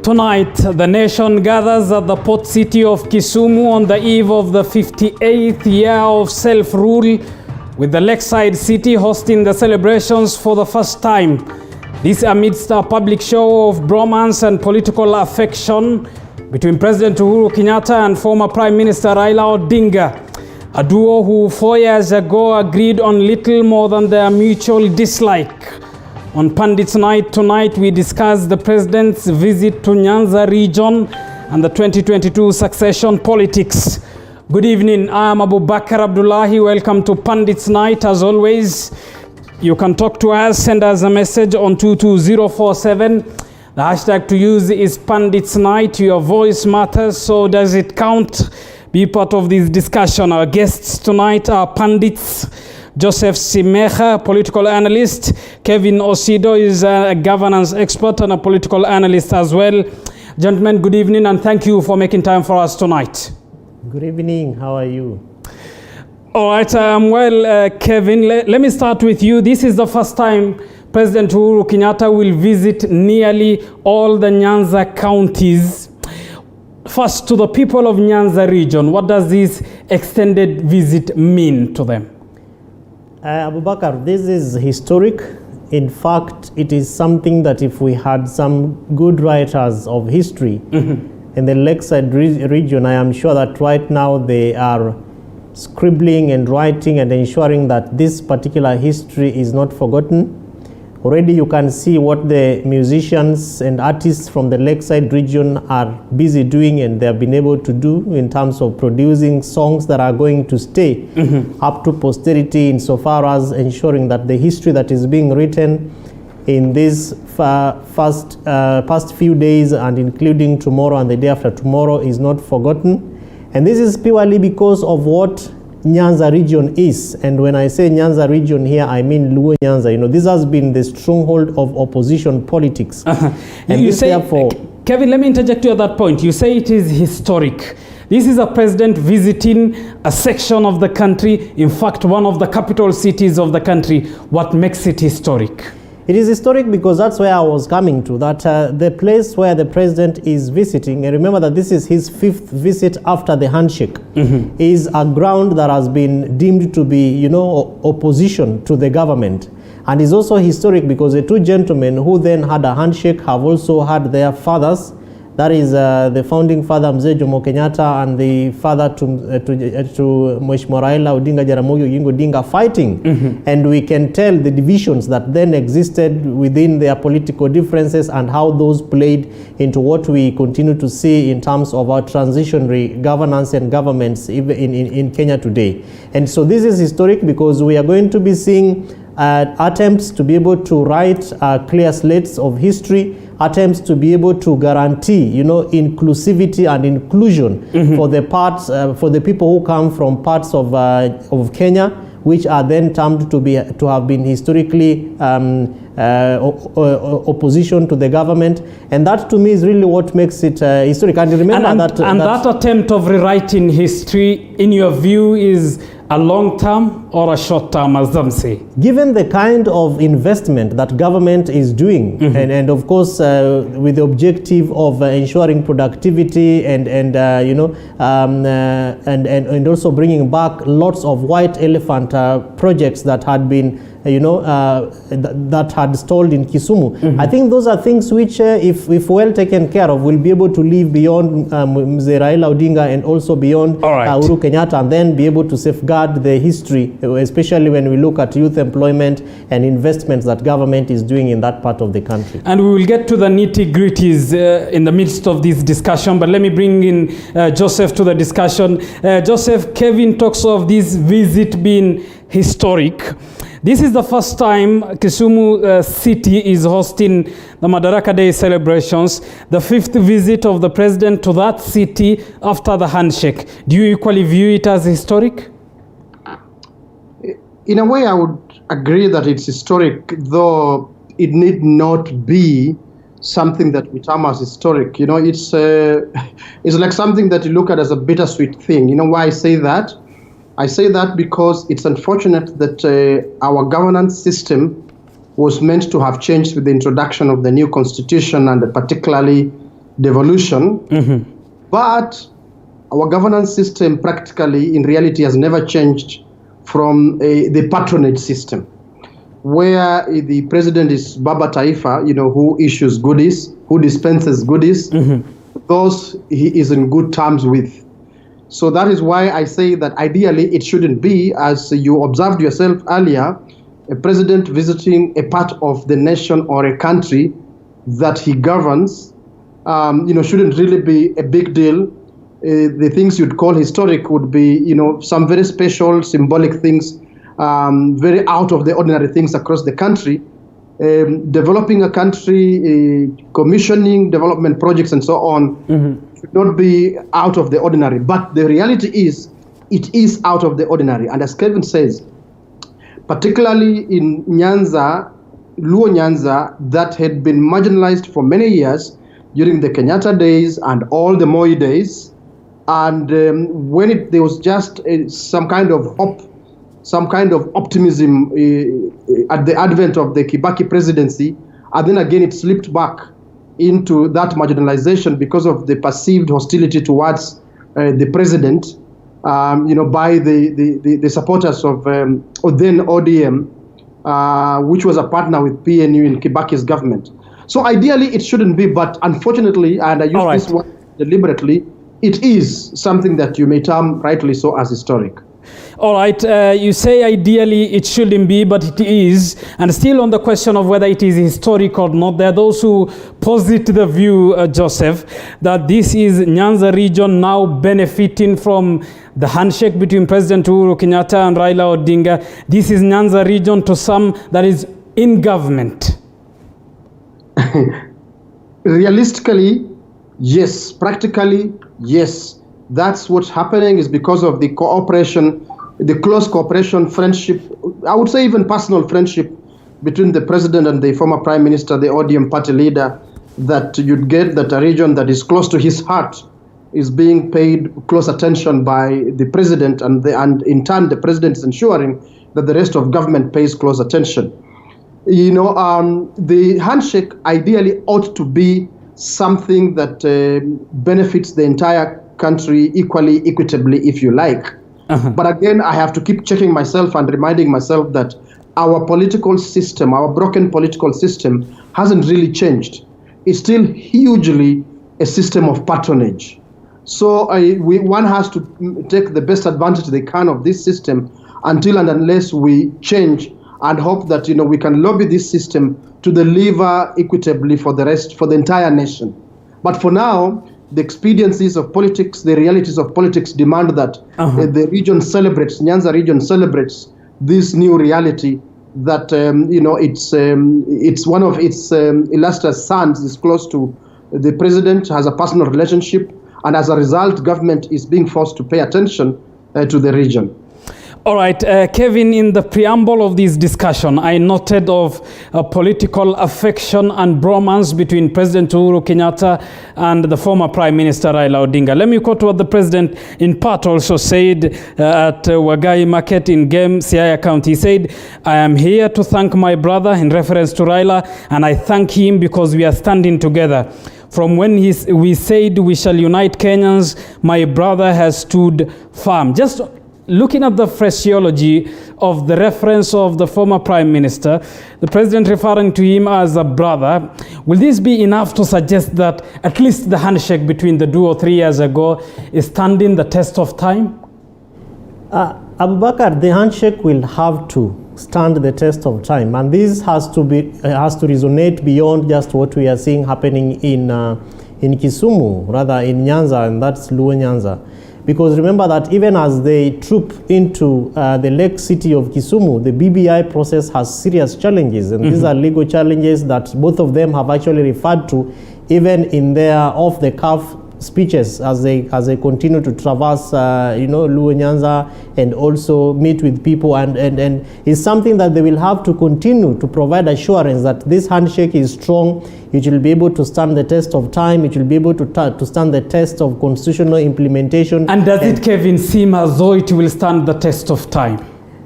Tonight, the nation gathers at the port city of Kisumu on the eve of the 58th year of self-rule, with the lakeside city hosting the celebrations for the first time. This amidst a public show of bromance and political affection between President Uhuru Kenyatta and former Prime Minister Raila Odinga, a duo who 4 years ago agreed on little more than their mutual dislike. On Pundits Night tonight, we discuss the President's visit to Nyanza region and the 2022 succession politics. Good evening, I am Abubakar Abdullahi. Welcome to Pundits Night. As always, you can talk to us, send us a message on 22047. The hashtag to use is Pundits Night. Your voice matters, so does it count? Be part of this discussion. Our guests tonight are pundits. Joseph Simeha, political analyst. Kevin Osido is a governance expert and a political analyst as well. Gentlemen, good evening and thank you for making time for us tonight. Good evening. How are you? All right, well, Kevin, let me start with you. This is the first time President Uhuru Kenyatta will visit nearly all the Nyanza counties. First, to the people of Nyanza region, what does this extended visit mean to them? Abubakar, this is historic. In fact, it is something that if we had some good writers of history in the lakeside region, I am sure that right now they are scribbling and writing and ensuring that this particular history is not forgotten. Already you can see what the musicians and artists from the lakeside region are busy doing, and they have been able to do in terms of producing songs that are going to stay up to posterity, insofar as ensuring that the history that is being written in these past few days, and including tomorrow and the day after tomorrow, is not forgotten. And this is purely because of what Nyanza region is. And when I say Nyanza region here, I mean Luo Nyanza. You know, this has been the stronghold of opposition politics. And you say, therefore, Kevin, let me interject you at that point. You say it is historic. This is a president visiting a section of the country, in fact, one of the capital cities of the country. What makes it historic? It is historic because that's where I was coming to, that the place where the president is visiting, and remember that this is his fifth visit after the handshake, is a ground that has been deemed to be, you know, opposition to the government. And is also historic because the two gentlemen who then had a handshake have also had their fathers. That is the founding father, Mzee Jomo Kenyatta, and the father to Mheshimiwa Raila Odinga Jaramogi Oginga Odinga fighting. And we can tell the divisions that then existed within their political differences and how those played into what we continue to see in terms of our transitionary governance and governments in Kenya today. And so this is historic because we are going to be seeing attempts to be able to write clear slates of history, attempts to be able to guarantee, you know, inclusivity and inclusion for the parts, for the people who come from parts of Kenya, which are then termed to have been historically opposition to the government. And that to me is really what makes it historic. And remember that attempt of rewriting history, in your view, is a long-term or a short-term, as some say? Given the kind of investment that government is doing, and of course with the objective of ensuring productivity and also bringing back lots of white elephant projects that had been that had stalled in Kisumu. I think those are things which, if well taken care of, will be able to live beyond Mzee Raila Odinga and also beyond Uhuru Kenyatta, and then be able to safeguard the history, especially when we look at youth employment and investments that government is doing in that part of the country. And we will get to the nitty-gritties in the midst of this discussion, but let me bring in Joseph to the discussion. Joseph, Kevin talks of this visit being historic. This is the first time Kisumu city is hosting the Madarak Day celebrations, the fifth visit of the president to that city after the handshake. Do you equally view it as historic? In a way, I would agree that it's historic, though it need not be something that we term as historic. You know, it's like something that you look at as a bittersweet thing. You know why I say that? I say that because it's unfortunate that our governance system was meant to have changed with the introduction of the new constitution, and particularly devolution, but our governance system practically, in reality, has never changed from the patronage system, where the president is Baba Taifa, who issues goodies, who dispenses goodies, those he is in good terms with. So that is why I say that ideally it shouldn't be, as you observed yourself earlier, a president visiting a part of the nation or a country that he governs, shouldn't really be a big deal. The things you'd call historic would be, some very special, symbolic things, very out of the ordinary things across the country. Developing a country, commissioning development projects and so on, should not be out of the ordinary. But the reality is, it is out of the ordinary. And as Kevin says, particularly in Nyanza, Luo Nyanza, that had been marginalized for many years during the Kenyatta days and all the Moi days. And when there was just some kind of hope, some kind of optimism at the advent of the Kibaki presidency, and then again it slipped back into that marginalization because of the perceived hostility towards the president, by the supporters of then ODM, which was a partner with PNU in Kibaki's government. So ideally it shouldn't be, but unfortunately, and I use this word deliberately, it is something that you may term rightly so as historic. All right, you say ideally it shouldn't be, but it is. And still on the question of whether it is historic or not, there are those who posit the view, Joseph, that this is Nyanza region now benefiting from the handshake between President Uhuru Kenyatta and Raila Odinga. This is Nyanza region to some that is in government. Realistically, yes. Practically, yes. That's what's happening, is because of the cooperation, the close cooperation, friendship, I would say even personal friendship between the president and the former prime minister, the ODM party leader, that you'd get that a region that is close to his heart is being paid close attention by the president, and in turn the president is ensuring that the rest of government pays close attention. The handshake ideally ought to be something that benefits the entire country equally, equitably, if you like. But again, I have to keep checking myself and reminding myself that our political system, our broken political system, hasn't really changed. It's still hugely a system of patronage. So one has to take the best advantage they can of this system until and unless we change, and hope that we can lobby this system to deliver equitably for the entire nation. But for now, the expediencies of politics, the realities of politics demand that the region celebrates, Nyanza region celebrates this new reality that it's one of its illustrious sons is close to the president, has a personal relationship, and as a result, government is being forced to pay attention to the region. All right, Kevin, in the preamble of this discussion, I noted of a political affection and bromance between President Uhuru Kenyatta and the former Prime Minister Raila Odinga. Let me quote what the president in part also said at Wagai Market in Game, Siaya County. He said, "I am here to thank my brother," in reference to Raila, "and I thank him because we are standing together. From when we said we shall unite Kenyans, my brother has stood firm." Just looking at the phraseology of the reference of the former prime minister, the president referring to him as a brother, will this be enough to suggest that at least the handshake between the 2 or 3 years ago is standing the test of time? Abubakar, the handshake will have to stand the test of time, and this has to resonate beyond just what we are seeing happening in Kisumu, rather in Nyanza, and that's Luo Nyanza. Because remember that even as they troop into the lake city of Kisumu, the BBI process has serious challenges, and these are legal challenges that both of them have actually referred to, even in their off-the-cuff speeches as they continue to traverse, Luo Nyanza, and also meet with people, and it's something that they will have to continue to provide assurance that this handshake is strong. It will be able to stand the test of time. It will be able to stand the test of constitutional implementation. And does it, Kevin, seem as though it will stand the test of time?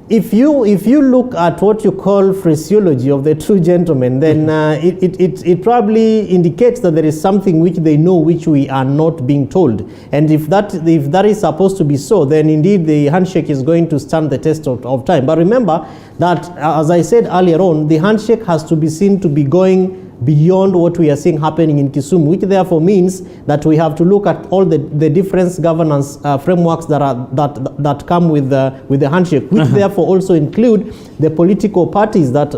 if you look at what you call phraseology of the two gentlemen, then it probably indicates that there is something which they know which we are not being told. And if that is supposed to be so, then indeed the handshake is going to stand the test of time. But remember that, as I said earlier on, the handshake has to be seen to be going beyond what we are seeing happening in Kisumu, which therefore means that we have to look at all the different governance frameworks that come with the handshake, which therefore also include the political parties that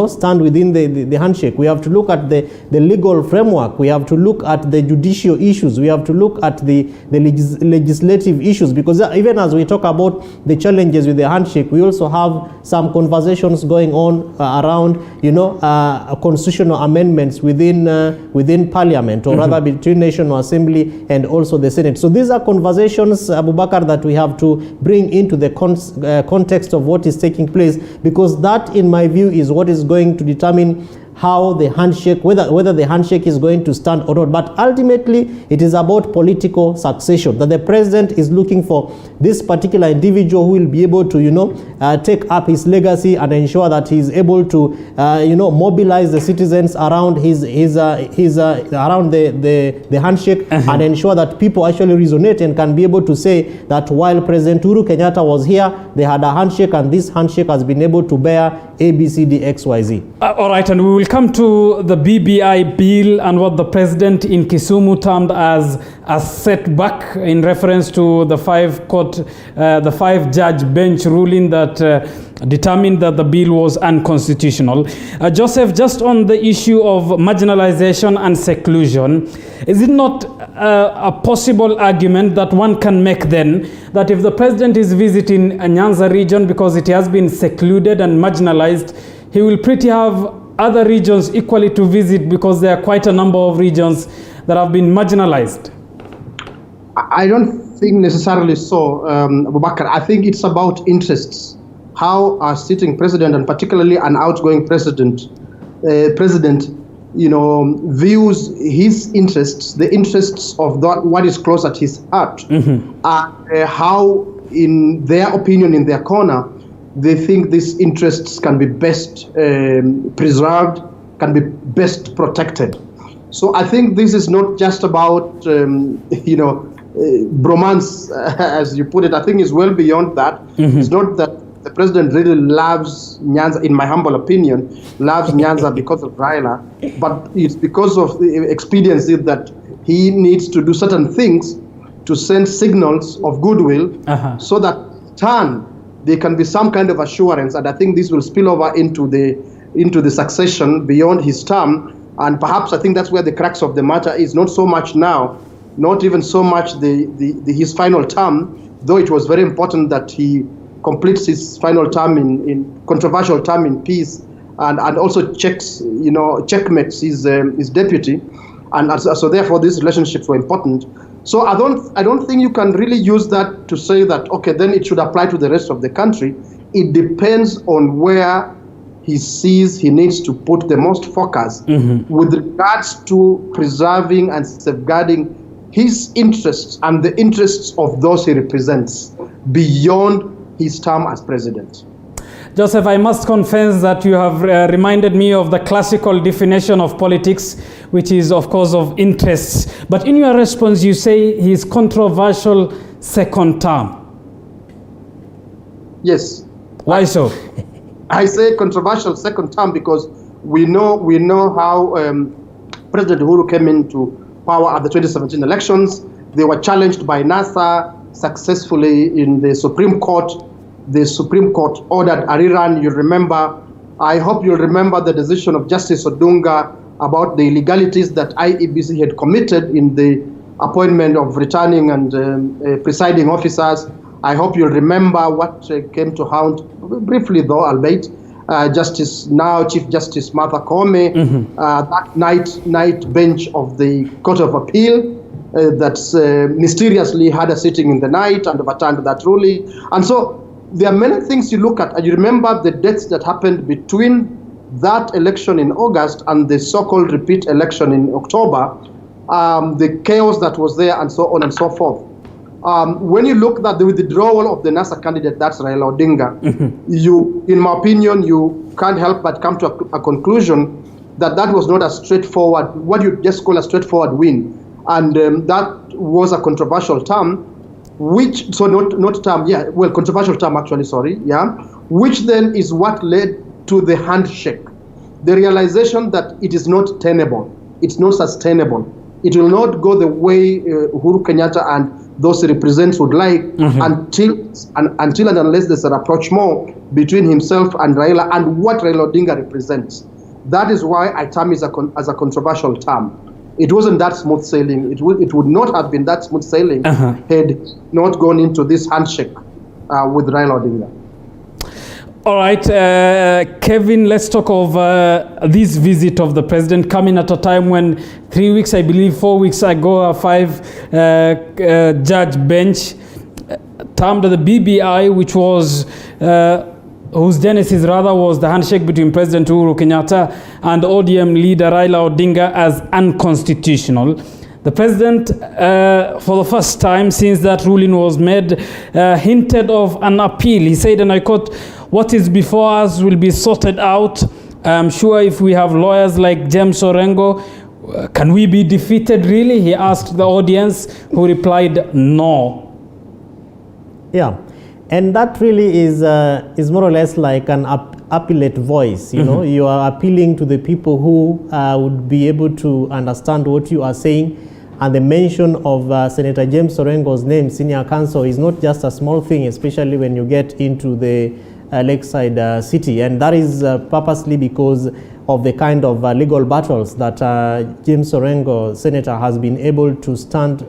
stand within the handshake. We have to look at the legal framework. We have to look at the judicial issues. We have to look at the legislative issues, because even as we talk about the challenges with the handshake, we also have some conversations going on around constitutional amendments within Parliament, or rather between National Assembly and also the Senate. So these are conversations, Abubakar, that we have to bring into the context of what is taking place, because that, in my view, is what is going to determine how the handshake, whether the handshake is going to stand or not. But ultimately, it is about political succession, that the president is looking for this particular individual who will be able to, take up his legacy and ensure that he is able to, mobilize the citizens around around the handshake, and ensure that people actually resonate and can be able to say that while President Uhuru Kenyatta was here, they had a handshake, and this handshake has been able to bear A, B, C, D, X, Y, Z. All right, and we will come to the BBI bill and what the president in Kisumu termed as a setback in reference to the five-judge bench ruling that determined that the bill was unconstitutional. Joseph, just on the issue of marginalization and seclusion, is it not a possible argument that one can make then that if the president is visiting a Nyanza region because it has been secluded and marginalized, he will pretty have other regions equally to visit, because there are quite a number of regions that have been marginalized? I don't think necessarily so, Abubakar. I think it's about interests. How a sitting president, and particularly an outgoing president, views his interests, the interests of what is close at his heart, and how, in their opinion, in their corner, they think these interests can be best preserved, can be best protected. So I think this is not just about, bromance, as you put it. I think it's well beyond that. It's not that the president really loves Nyanza, in my humble opinion, loves Nyanza because of Raila, but it's because of the experience that he needs to do certain things to send signals of goodwill, so that there can be some kind of assurance, and I think this will spill over into the succession beyond his term. And perhaps I think that's where the crux of the matter is, not so much now, not even so much his final term, though it was very important that he completes his final term in controversial term in peace, and also checkmates his deputy, and so therefore these relationships were important. So I don't think you can really use that to say that, okay, then it should apply to the rest of the country. It depends on where he sees he needs to put the most focus with regards to preserving and safeguarding his interests and the interests of those he represents beyond his term as president. Joseph, I must confess that you have reminded me of the classical definition of politics, which is, of course, of interests. But in your response, you say his controversial second term. Yes. Why so? I say controversial second term because we know how President Uhuru came into power at the 2017 elections. They were challenged by NASA successfully in the Supreme Court. The Supreme Court ordered a rerun. You remember, I hope you'll remember the decision of Justice Odunga about the illegalities that IEBC had committed in the appointment of returning and presiding officers. I hope you'll remember what came to haunt, briefly though, albeit, Chief Justice Martha Koome, that night bench of the Court of Appeal that mysteriously had a sitting in the night and overturned that ruling. And so there are many things you look at, and you remember the deaths that happened between that election in August and the so-called repeat election in October, the chaos that was there, and so on and so forth. When you look at the withdrawal of the NASA candidate, that's Raila Odinga, you, in my opinion, you can't help but come to a conclusion that that was not a straightforward, what you just call a straightforward win. And that was a controversial term, which, so not term, yeah, well, controversial term actually, sorry, yeah, which then is what led to the handshake. The realization that it is not tenable, it's not sustainable. It will not go the way Uhuru Kenyatta and those he represents would like until and unless there's an approach more between himself and Raila and what Raila Odinga represents. That is why I term it as a controversial term. It wasn't that smooth sailing. It would not have been that smooth sailing had not gone into this handshake with Raila Odinga. All right, Kevin, let's talk of this visit of the president coming at a time when 3 weeks, I believe 4 weeks ago, a 5-judge bench termed the BBI, which was whose genesis rather was the handshake between President Uhuru Kenyatta and ODM leader Raila Odinga, as unconstitutional. The president, for the first time since that ruling was made, hinted of an appeal. He said, and I quote, "What is before us will be sorted out. I'm sure if we have lawyers like James Orengo, can we be defeated really?" He asked the audience, who replied, "No." Yeah, and that really is more or less like an appellate voice. You know, you are appealing to the people who would be able to understand what you are saying. And the mention of Senator James Orengo's name, senior counsel, is not just a small thing, especially when you get into the lakeside city. And that is purposely because of the kind of legal battles that James Orengo, senator, has been able to stand,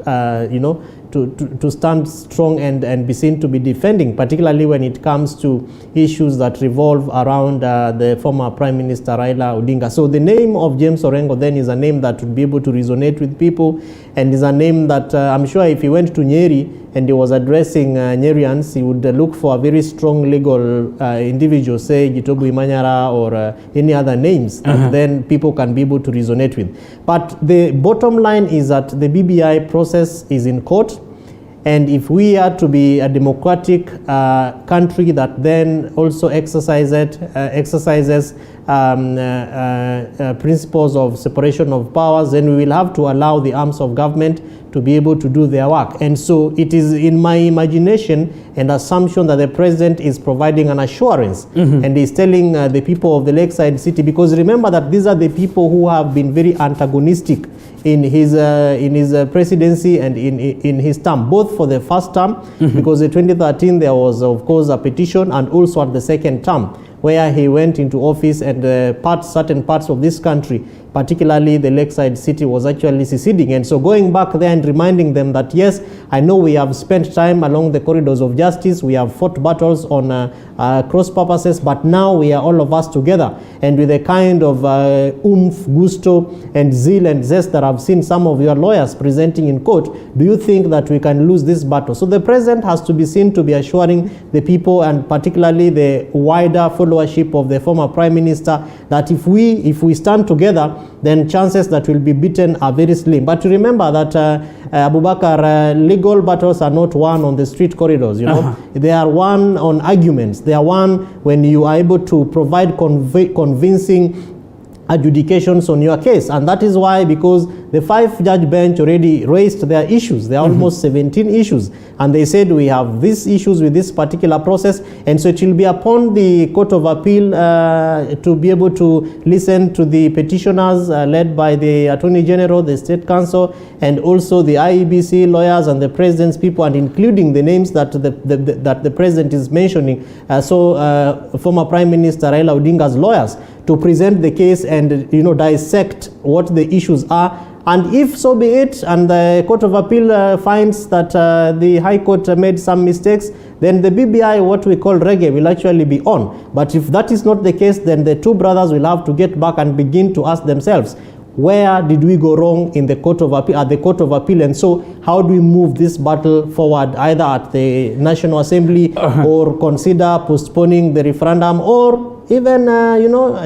to stand strong and be seen to be defending, particularly when it comes to issues that revolve around the former Prime Minister Raila Odinga. So the name of James Orengo then is a name that would be able to resonate with people, and is a name that I'm sure if he went to Nyeri and he was addressing Nyerians, he would look for a very strong legal individual, say Gitobu Imanyara or any other names that then people can be able to resonate with. But the bottom line is that the BBI process is in court, and if we are to be a democratic country that then also exercises principles of separation of powers, then we will have to allow the arms of government to be able to do their work. And so it is in my imagination and assumption that the president is providing an assurance and is telling the people of the lakeside city, because remember that these are the people who have been very antagonistic in his presidency and in his term, both for the first term, because in 2013 there was of course a petition, and also at the second term, where he went into office and certain parts of this country, particularly the lakeside city, was actually seceding. And so going back there and reminding them that yes, I know we have spent time along the corridors of justice, we have fought battles on cross purposes, but now we are all of us together, and with a kind of gusto and zeal and zest that I've seen some of your lawyers presenting in court, do you think that we can lose this battle? So the president has to be seen to be assuring the people, and particularly the wider followership of the former prime minister, that if we stand together, then chances that will be beaten are very slim. But remember that Abubakar, legal battles are not won on the street corridors, you know. They are won on arguments. They are won when you are able to provide convincing adjudications on your case. And that is why, because the 5-judge bench already raised their issues, there are almost 17 issues, and they said we have these issues with this particular process, and so it will be upon the Court of Appeal to be able to listen to the petitioners led by the Attorney General, the State Council, and also the IEBC lawyers and the President's people, and including the names that the President is mentioning, former Prime Minister Raila Odinga's lawyers, to present the case and dissect what the issues are. And if so be it, and the Court of Appeal finds that the High Court made some mistakes, then the BBI, what we call reggae, will actually be on. But if that is not the case, then the two brothers will have to get back and begin to ask themselves, where did we go wrong in the Court of Appeal, at the Court of Appeal, and so how do we move this battle forward, either at the National Assembly or consider postponing the referendum, or even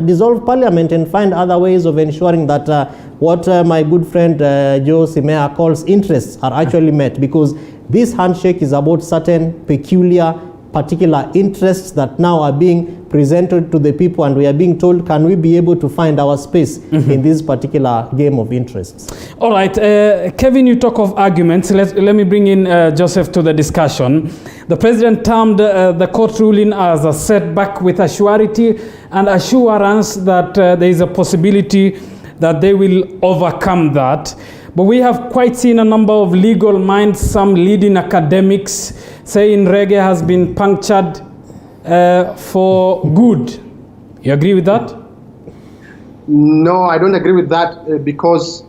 dissolve parliament and find other ways of ensuring that what my good friend Joe Simea calls interests are actually met, because This handshake is about certain particular interests that now are being presented to the people, and we are being told, can we be able to find our space in this particular game of interests? All right, Kevin, you talk of arguments. Let me bring in Joseph to the discussion. The president termed the court ruling as a setback with a surety and assurance that there is a possibility that they will overcome that. But we have quite seen a number of legal minds, some leading academics, saying reggae has been punctured for good. You agree with that? No, I don't agree with that because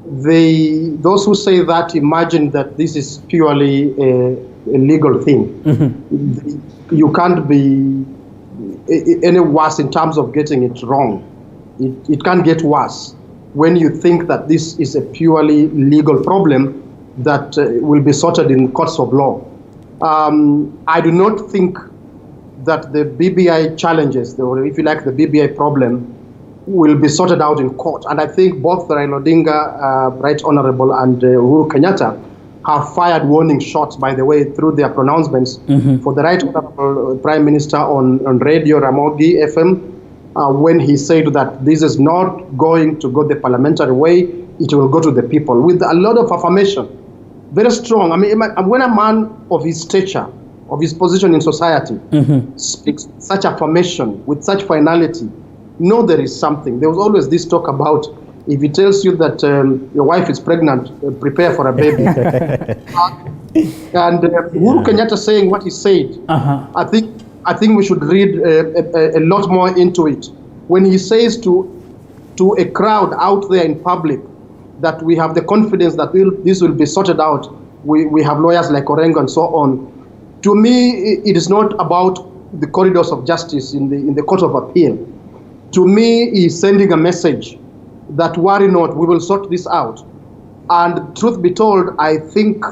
those who say that imagine that this is purely a legal thing. Mm-hmm. You can't be any worse in terms of getting it wrong. It can't get worse when you think that this is a purely legal problem that will be sorted in courts of law. I do not think that the BBI challenges, or if you like, the BBI problem, will be sorted out in court. And I think both Raila Odinga, Right Honorable, and Uhuru Kenyatta have fired warning shots, by the way, through their pronouncements for the Right Honorable Prime Minister on Radio Ramogi FM, when he said that this is not going to go the parliamentary way, it will go to the people, with a lot of affirmation, very strong. I mean, when a man of his stature, of his position in society, speaks such affirmation, with such finality, know there is something. There was always this talk about, if he tells you that your wife is pregnant, prepare for a baby. And Uhuru Kenyatta saying what he said, I think we should read a lot more into it. When he says to a crowd out there in public that we have the confidence that this will be sorted out, we have lawyers like Orengo and so on. To me, it is not about the corridors of justice in the Court of Appeal. To me, he's sending a message that worry not, we will sort this out. And truth be told, I think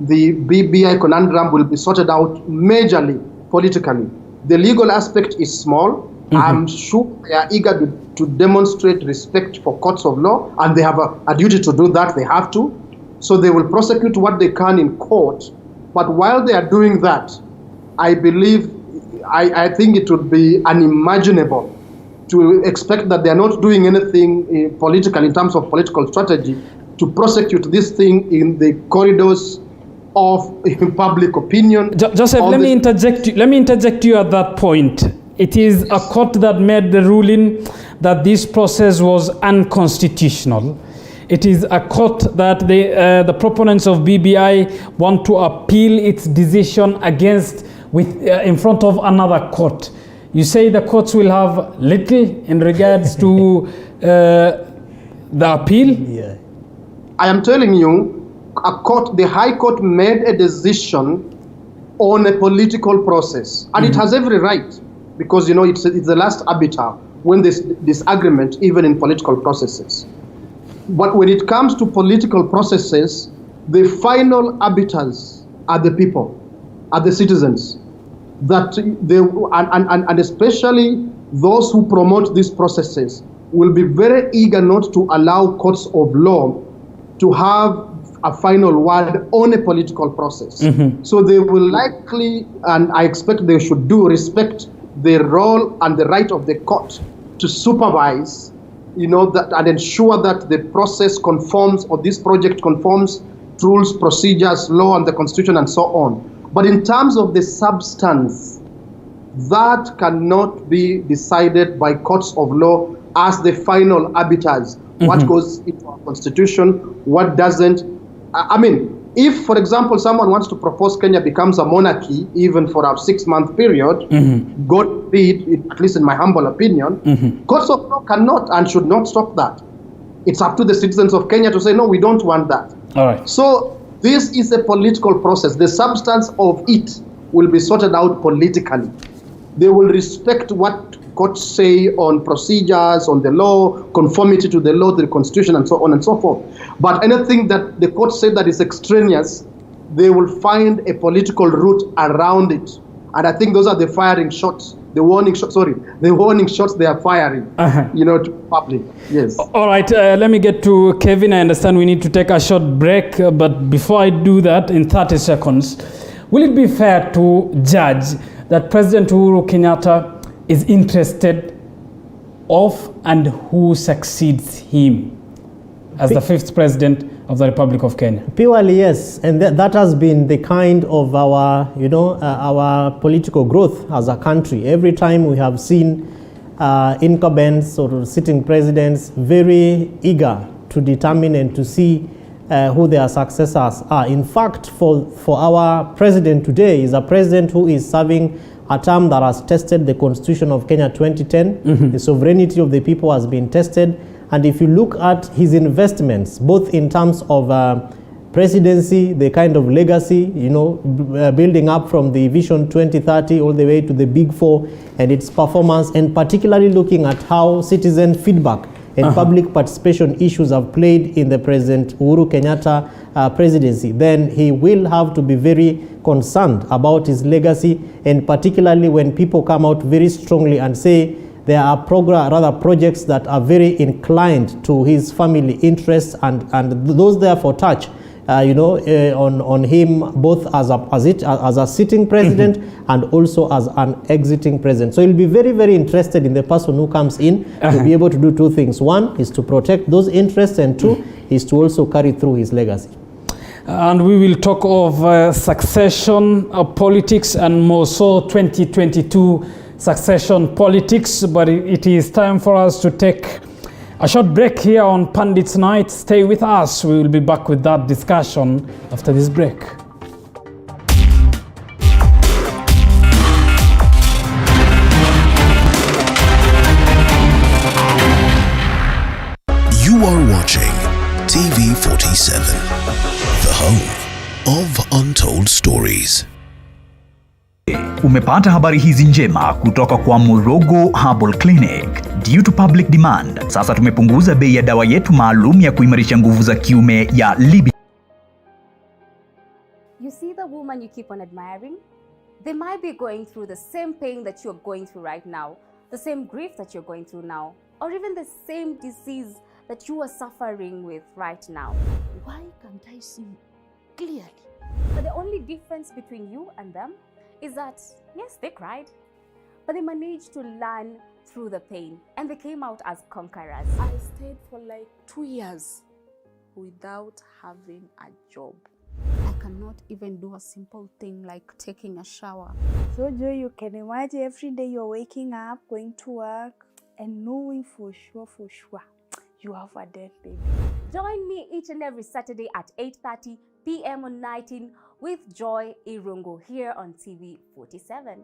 the BBI conundrum will be sorted out majorly politically. The legal aspect is small. I'm sure they are eager to demonstrate respect for courts of law, and they have a duty to do that. They have to. So they will prosecute what they can in court. But while they are doing that, I think it would be unimaginable to expect that they are not doing anything political in terms of political strategy to prosecute this thing in the corridors of public opinion. Joseph, let me interject you at that point. It is a court that made the ruling that this process was unconstitutional. It is a court that the proponents of BBI want to appeal its decision against in front of another court. You say the courts will have little in regards to the appeal? Yeah. I am telling you, the High Court made a decision on a political process, and it has every right, because it's the last arbiter when there's disagreement, even in political processes. But when it comes to political processes, the final arbiters are the people, are the citizens. And especially those who promote these processes will be very eager not to allow courts of law to have a final word on a political process. So they will likely, and I expect they should respect the role and the right of the court to supervise, that, and ensure that the process conforms, or this project conforms to rules, procedures, law, and the Constitution, and so on. But in terms of the substance, that cannot be decided by courts of law as the final arbiters. What goes into our Constitution, what doesn't. I mean, if, for example, someone wants to propose Kenya becomes a monarchy, even for a 6-month period, God forbid, at least in my humble opinion, courts of law cannot and should not stop that. It's up to the citizens of Kenya to say, no, we don't want that. All right. So this is a political process. The substance of it will be sorted out politically. They will respect what courts say on procedures, on the law, conformity to the law, the Constitution, and so on and so forth. But anything that the courts say that is extraneous, they will find a political route around it. And I think those are the firing shots, the warning shots they are firing, to public. Yes. All right, let me get to Kevin. I understand we need to take a short break, but before I do that, in 30 seconds, will it be fair to judge that President Uhuru Kenyatta is interested of and who succeeds him as the 5th president of the Republic of Kenya? Purely yes, and that has been the kind of our, our political growth as a country. Every time we have seen incumbents or sitting presidents very eager to determine and to see who their successors are. In fact, for our president today is a president who is serving a term that has tested the Constitution of Kenya 2010. The sovereignty of the people has been tested. And if you look at his investments, both in terms of presidency, the kind of legacy, building up from the Vision 2030 all the way to the Big Four and its performance, and particularly looking at how citizen feedback and public participation issues have played in the President Uhuru Kenyatta presidency, then he will have to be very concerned about his legacy, and particularly when people come out very strongly and say there are projects that are very inclined to his family interests, and those therefore touch on him both as a sitting president and also as an exiting president. So he'll be very, very interested in the person who comes in to be able to do two things. One is to protect those interests, and two is to also carry through his legacy. And we will talk of succession politics and more so 2022 succession politics, but it is time for us to take a short break here on Pundits Night. Stay with us. We will be back with that discussion after this break. You are watching TV47, the home of untold stories. Umepata habari hizi njema kutoka kwa Morogo Herbal Clinic. Due to public demand, sasa tumepunguza bei ya dawa yetu maalum ya kuimarisha nguvu za kiume ya libido. You see the woman you keep on admiring? They might be going through the same pain that you're going through right now, the same grief that you're going through now, or even the same disease that you are suffering with right now. Why can't I see clearly? But the only difference between you and them is that, yes, they cried, but they managed to learn through the pain, and they came out as conquerors. I stayed for like 2 years without having a job. I cannot even do a simple thing like taking a shower. So Joy, you can imagine every day you're waking up, going to work, and knowing for sure, you have a dead baby. Join me each and every Saturday at 8:30 p.m. on 19 with Joy Irungu here on TV47.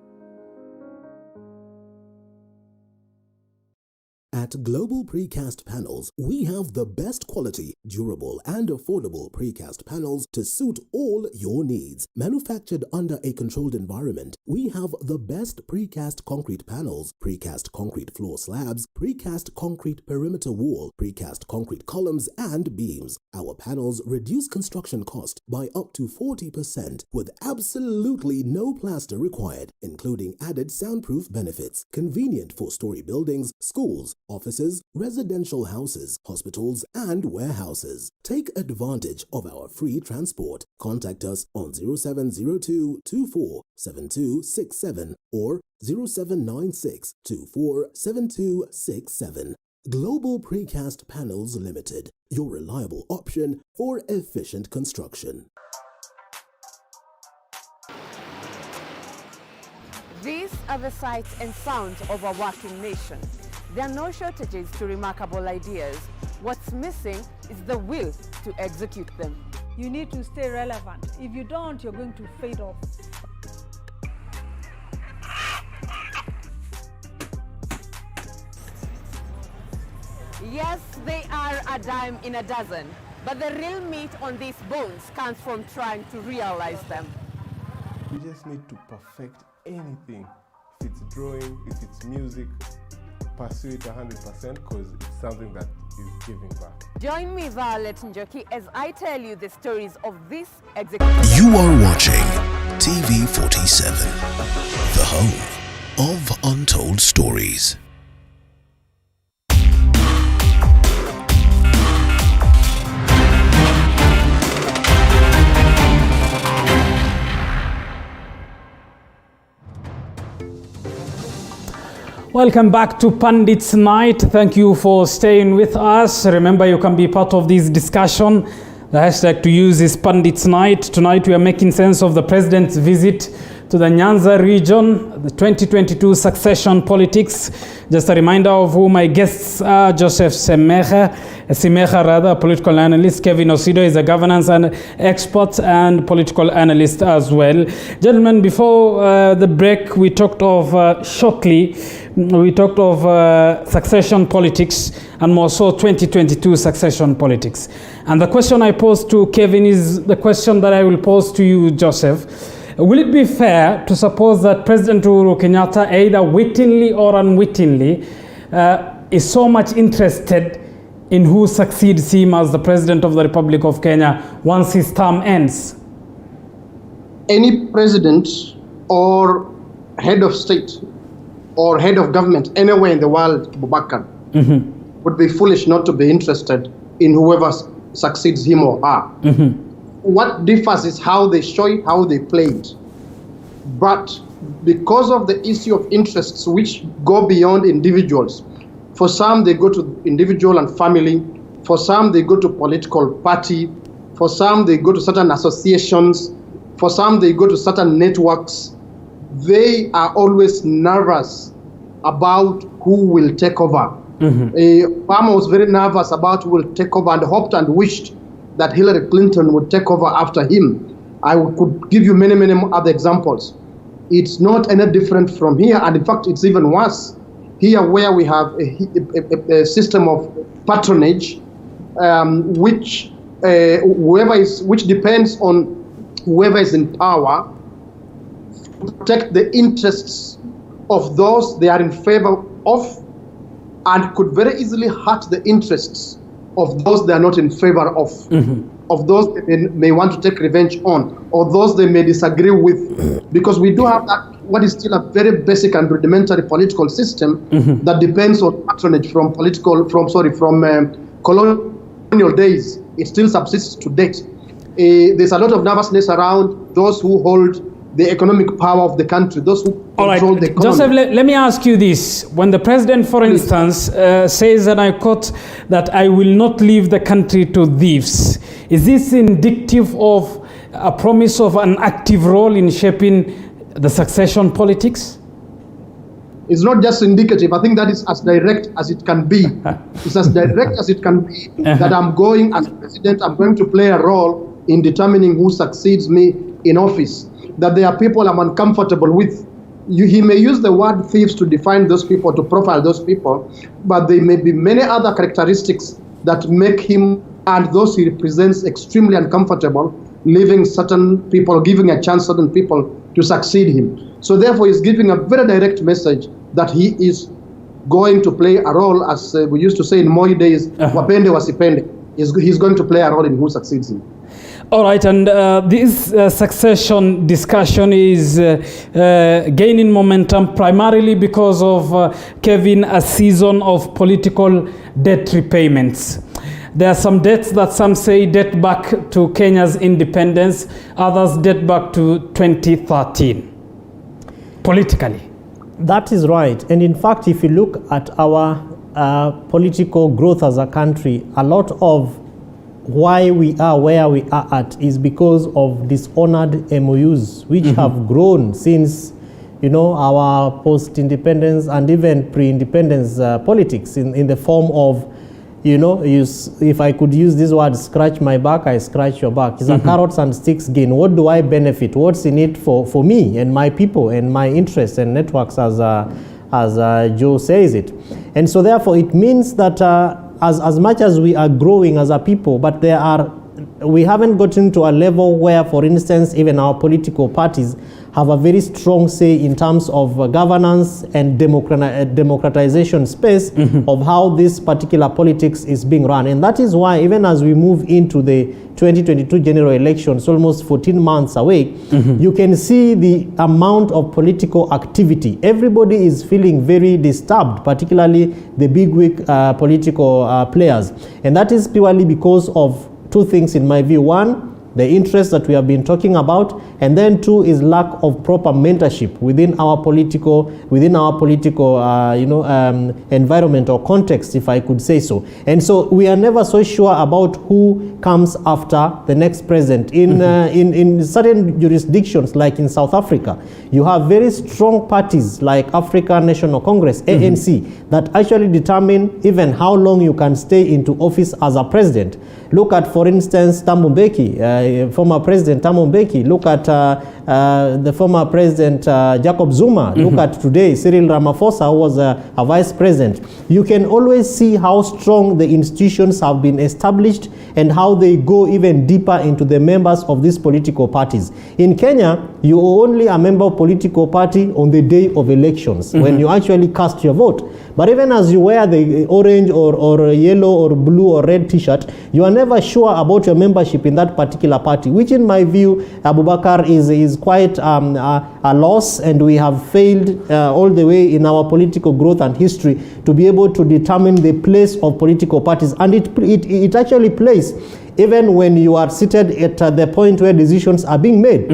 At Global Precast Panels, we have the best quality, durable, and affordable precast panels to suit all your needs. Manufactured under a controlled environment, we have the best precast concrete panels, precast concrete floor slabs, precast concrete perimeter wall, precast concrete columns and beams. Our panels reduce construction cost by up to 40% with absolutely no plaster required, including added soundproof benefits, convenient four-story buildings, schools, offices, residential houses, hospitals, and warehouses. Take advantage of our free transport. Contact us on 0702 24 7267 or 0796 24 7267. Global Precast Panels Limited, your reliable option for efficient construction. These are the sights and sounds of a working nation. There are no shortages to remarkable ideas. What's missing is the will to execute them. You need to stay relevant. If you don't, you're going to fade off. Yes, they are a dime in a dozen, but the real meat on these bones comes from trying to realize them. You just need to perfect anything. If it's drawing, if it's music, pursue it 100% because it's something that is giving back. Join me, Violet Njoki, as I tell you the stories of this executive. You are watching TV47, the home of untold stories. Welcome back to Pundits Night. Thank you for staying with us. Remember, you can be part of this discussion. The hashtag to use is Pundits Night. Tonight we are making sense of the president's visit to the Nyanza region, the 2022 succession politics. Just a reminder of who my guests are: Joseph Simeha, a political analyst. Kevin Osido is a governance expert and political analyst as well. Gentlemen, before the break, we talked of succession politics, and more so 2022 succession politics. And the question I posed to Kevin is the question that I will pose to you, Joseph. Will it be fair to suppose that President Uhuru Kenyatta, either wittingly or unwittingly, is so much interested in who succeeds him as the President of the Republic of Kenya once his term ends? Any president or head of state or head of government anywhere in the world, Abubakar, would be foolish not to be interested in whoever succeeds him or her. What differs is how they show it, how they play it. But because of the issue of interests which go beyond individuals, for some they go to individual and family, for some they go to political party, for some they go to certain associations, for some they go to certain networks, they are always nervous about who will take over. Obama was very nervous about who will take over and hoped and wished that Hillary Clinton would take over after him. I could give you many, many other examples. It's not any different from here, and in fact, it's even worse. Here, where we have a system of patronage, which depends on whoever is in power to protect the interests of those they are in favor of, and could very easily hurt the interests of those they are not in favor of those they may want to take revenge on, or those they may disagree with. Because we do have that, what is still a very basic and rudimentary political system that depends on patronage from colonial days. It still subsists to date. There's a lot of nervousness around those who hold the economic power of the country, those who control the economy. Joseph, let me ask you this. When the president, for instance, says, and I quote, that I will not leave the country to thieves, is this indicative of a promise of an active role in shaping the succession politics? It's not just indicative. I think that is as direct as it can be. It's as direct as it can be that I'm going, as president, I'm going to play a role in determining who succeeds me in office. That there are people I'm uncomfortable with. He may use the word thieves to define those people, to profile those people, but there may be many other characteristics that make him and those he represents extremely uncomfortable, leaving certain people, giving a chance certain people to succeed him. So therefore he's giving a very direct message that he is going to play a role, as we used to say in Moi days, wapende wasipende. He's going to play a role in who succeeds him. All right, and this succession discussion is gaining momentum primarily because of, Kevin, a season of political debt repayments. There are some debts that some say date back to Kenya's independence, others date back to 2013, politically. That is right. And in fact, if you look at our political growth as a country, a lot of why we are where we are at is because of dishonored MOUs, which have grown since, our post-independence and even pre-independence politics in the form of, if I could use this word, scratch my back, I scratch your back. It's a carrots and sticks game. What do I benefit? What's in it for me and my people and my interests and networks, as Joe says it. And so therefore it means that as much as we are growing as a people, but we haven't gotten to a level where, for instance, even our political parties have a very strong say in terms of governance and democratization space of how this particular politics is being run. And that is why, even as we move into the 2022 general elections, almost 14 months away, you can see the amount of political activity. Everybody is feeling very disturbed, particularly the bigwig political players. And that is purely because of two things in my view. One, the interest that we have been talking about, and then two is lack of proper mentorship within our political environment or context, if I could say so. And so we are never so sure about who comes after the next president. In certain jurisdictions, like in South Africa, you have very strong parties like African National Congress, ANC, that actually determine even how long you can stay into office as a president. Look at, for instance, Thabo Mbeki, former President Thabo Mbeki. Look at the former President Jacob Zuma. Look at today, Cyril Ramaphosa, who was a vice president. You can always see how strong the institutions have been established and how they go even deeper into the members of these political parties. In Kenya, you are only a member of political party on the day of elections, when you actually cast your vote. But even as you wear the orange or yellow or blue or red t-shirt, you are never sure about your membership in that particular party, which in my view, Abubakar, is quite a loss, and we have failed all the way in our political growth and history to be able to determine the place of political parties. And it actually plays even when you are seated at the point where decisions are being made.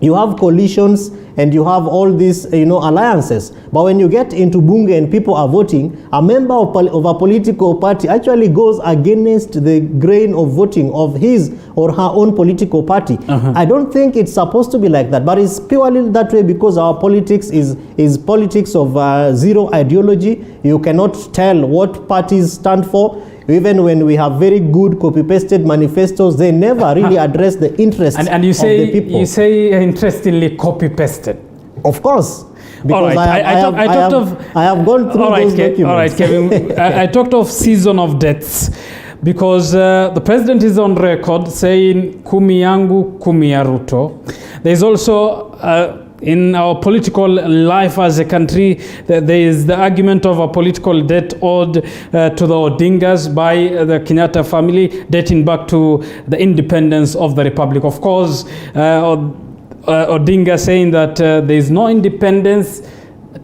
You have coalitions and you have all these alliances, but when you get into bunge and people are voting, a member of a political party actually goes against the grain of voting of his or her own political party. I don't think it's supposed to be like that, but it's purely that way because our politics is politics of zero ideology. You cannot tell what parties stand for. Even when we have very good copy-pasted manifestos, they never really address the interests and you say, of the people. You say, interestingly, copy-pasted. Of course. Because I have gone through those documents. All right, Kevin. I talked of season of deaths because the president is on record saying, kumi yangu, kumi ya Ruto. There's also... in our political life as a country, there is the argument of a political debt owed to the Odingas by the Kenyatta family, dating back to the independence of the republic. Of course, Odinga saying that there is no independence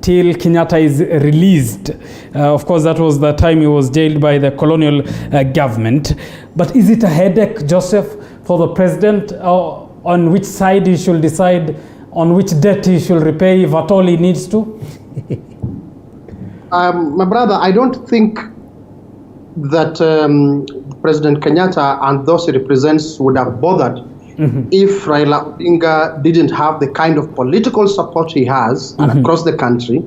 till Kenyatta is released. Of course, that was the time he was jailed by the colonial government. But is it a headache, Joseph, for the president on which side he should decide on which debt he should repay, if at all he needs to? My brother, I don't think that President Kenyatta and those he represents would have bothered if Raila Odinga didn't have the kind of political support he has across the country,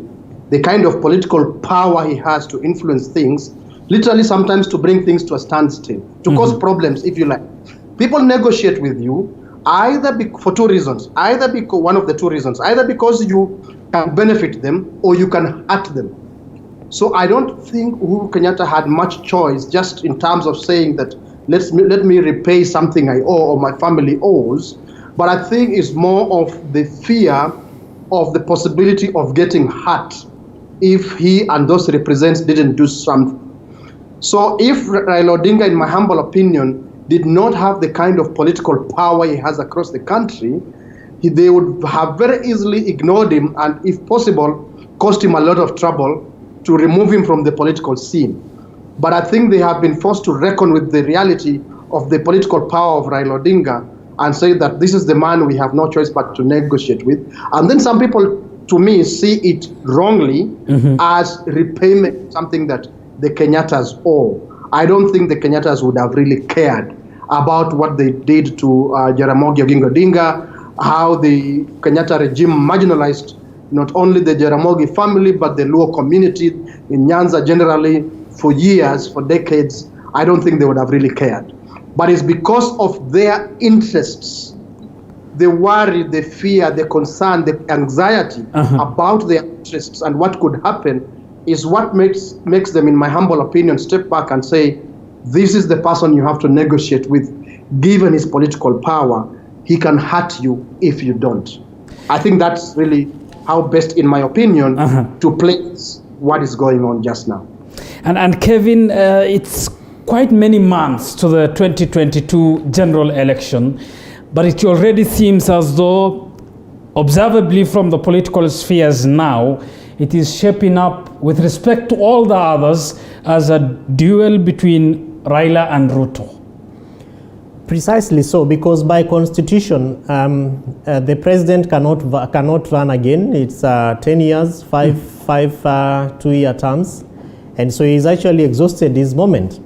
the kind of political power he has to influence things, literally sometimes to bring things to a standstill, to cause problems, if you like. People negotiate with you either for two reasons, either because one of the two reasons, either because you can benefit them or you can hurt them. So I don't think Uhuru Kenyatta had much choice just in terms of saying that let me repay something I owe or my family owes, but I think it's more of the fear of the possibility of getting hurt if he and those he represents didn't do something. So if Raila Odinga, in my humble opinion, did not have the kind of political power he has across the country, they would have very easily ignored him and, if possible, cost him a lot of trouble to remove him from the political scene. But I think they have been forced to reckon with the reality of the political power of Raila Odinga and say that this is the man we have no choice but to negotiate with. And then some people, to me, see it wrongly as repayment, something that the Kenyattas owe. I don't think the Kenyattas would have really cared about what they did to Jaramogi Oginga Odinga, how the Kenyatta regime marginalized not only the Jaramogi family, but the Luo community in Nyanza generally for years, for decades. I don't think they would have really cared. But it's because of their interests, the worry, the fear, the concern, the anxiety about their interests and what could happen is what makes them, in my humble opinion, step back and say, this is the person you have to negotiate with. Given his political power, he can hurt you if you don't. I think that's really how best, in my opinion, to place what is going on just now. And Kevin, it's quite many months to the 2022 general election, but it already seems as though, observably from the political spheres now, it is shaping up, with respect to all the others, as a duel between Raila and Ruto. Precisely so, because by constitution, the president cannot run again. It's 10 years, five 2-year terms, and so he's actually exhausted his moment.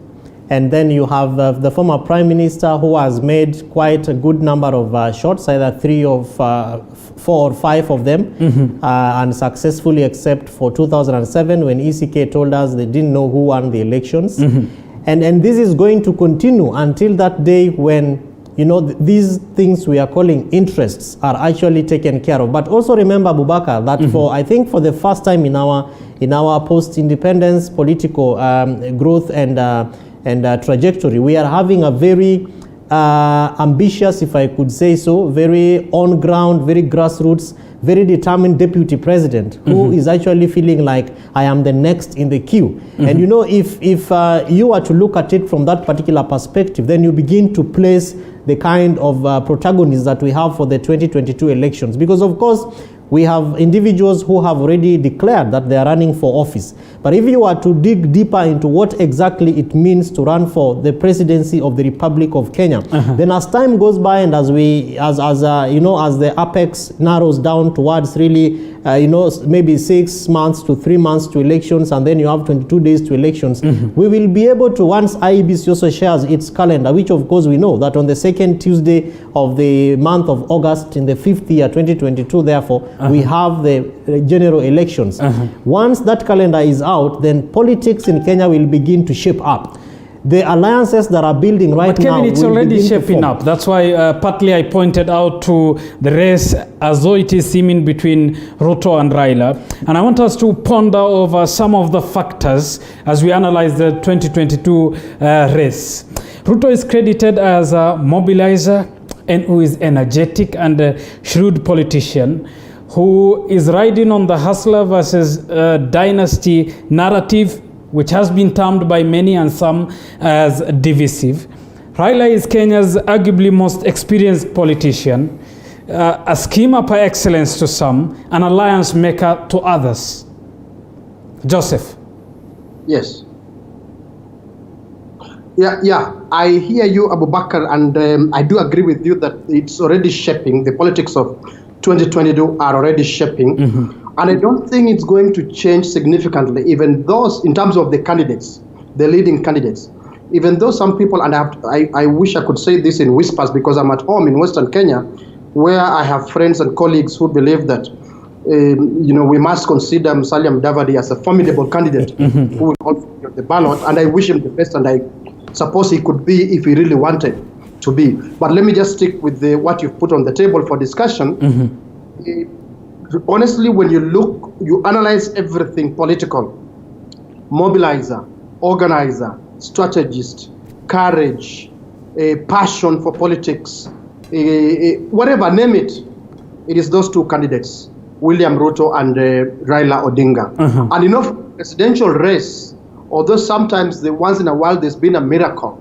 And then you have the former prime minister, who has made quite a good number of shots, either 3 or 4 or 5 of them, unsuccessfully, except for 2007, when ECK told us they didn't know who won the elections. And this is going to continue until that day when, you know, these things we are calling interests are actually taken care of. But also remember, Abubakar, that I think for the first time in our post-independence political growth and trajectory, we are having a very ambitious, if I could say so, very on-ground, very grassroots, very determined deputy president who is actually feeling like, I am the next in the queue. And you know, if you were to look at it from that particular perspective, then you begin to place the kind of protagonists that we have for the 2022 elections. Because of course, we have individuals who have already declared that they are running for office. But if you are to dig deeper into what exactly it means to run for the presidency of the Republic of Kenya, then as time goes by and as the apex narrows down towards really, maybe 6 months to 3 months to elections, and then you have 22 days to elections, we will be able to, once IEBC also shares its calendar, which of course we know that on the second Tuesday of the month of August in the 5th year, 2022, therefore, we have the general elections. Once that calendar is out, then politics in Kenya will begin to shape up. The alliances that are building right now. But Kevin, it's already shaping up. That's why partly I pointed out to the race as though it is seeming between Ruto and Raila. And I want us to ponder over some of the factors as we analyze the 2022 race. Ruto is credited as a mobilizer and who is energetic and a shrewd politician who is riding on the hustler versus dynasty narrative, which has been termed by many and some as divisive. Raila is Kenya's arguably most experienced politician, a schemer par excellence to some, an alliance maker to others. Joseph. Yes. Yeah, I hear you, Abubakar, and I do agree with you that it's already shaping. The politics of 2022 are already shaping. And I don't think it's going to change significantly, even those, in terms of the candidates, the leading candidates. Even though some people, and I wish I could say this in whispers because I'm at home in Western Kenya, where I have friends and colleagues who believe that we must consider Musalia Mudavadi as a formidable candidate who will also be on the ballot, and I wish him the best, and I suppose he could be if he really wanted to be. But let me just stick with what you've put on the table for discussion. Honestly, when you analyze everything political, mobilizer, organizer, strategist, courage, passion for politics, whatever, name it, it is those two candidates, William Ruto and Raila Odinga. And presidential race, although sometimes once in a while there's been a miracle,